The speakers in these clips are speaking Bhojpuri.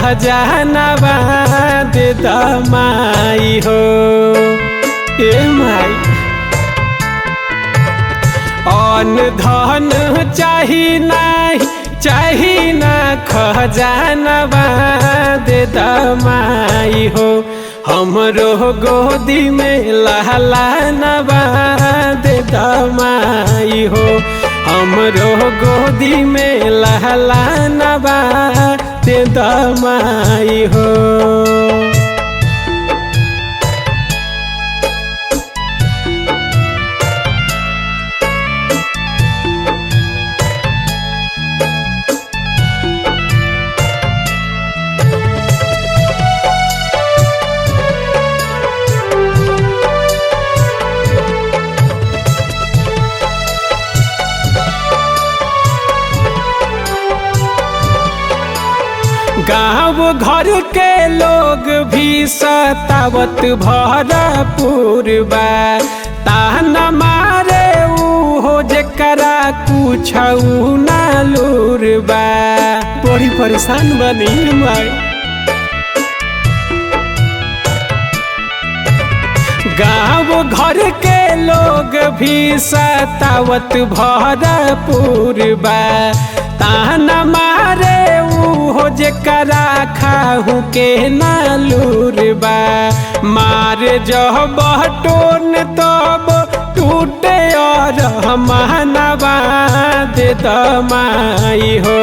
खजानवा दे दमाई हो। ए माई अन धन चाही ना खजानवा दे दमाई हो। हमरो गोदी में लहलानवा दे दमाई हो। हमरो गोदी में लहलानवा दे दमाई हो। गाँव घर के लोग भी सतावत भरपूर बा। ताना मारे हो जेकरा कुछ ना लूर बा। बड़ी परेशान बनी माई। गाँव घर के लोग भी सतावत भरपूर बा। ताना मारे हो जेकरा खाहू के नालूर बा। मारे जब टोन तब टूटे और मानवा दे दमाई हो।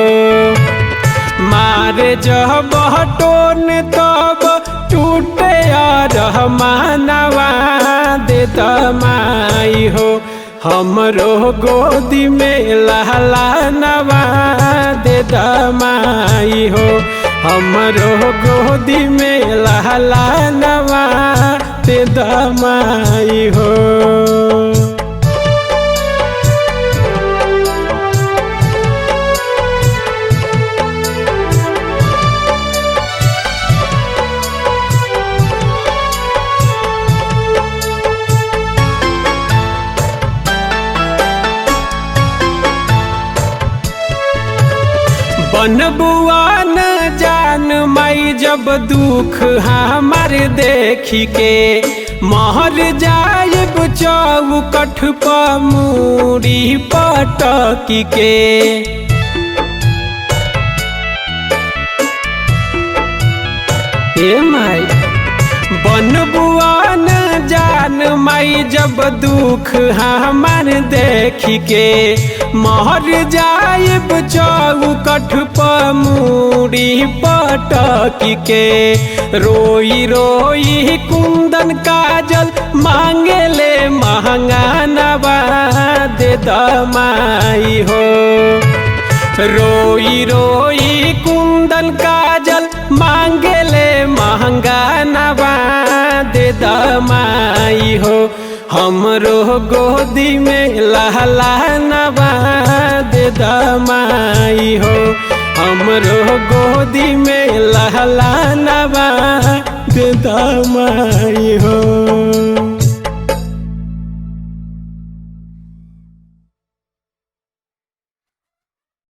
मारे जब टोन तब टूटे और मानवा दे दमाई हो। हमरो गोदी में लहलानवा दे दमाई हो। हमरो गोदी में लहलानवा दे दमाई हो। बनबुआन जान माई जब दुख हमार देखी के। महर जाइब चौकठ पर मूड़ी पटकी के। ए माई बनबुआन जान माई जब दुख हमार देखी के। महर जाइब चौकठ पर मूड़ी पटकी के। रोई रोई कुंदन काजल मांगे ले महंगानवा दे दमाई हो। रोई रोई कुंदन काजल मांगे ले महंगानवा दे दमाई हो। हमरो गोदी में लहलानवा दे दमाई हो। हमरो गोदी में लहलानवा दे दमाई हो।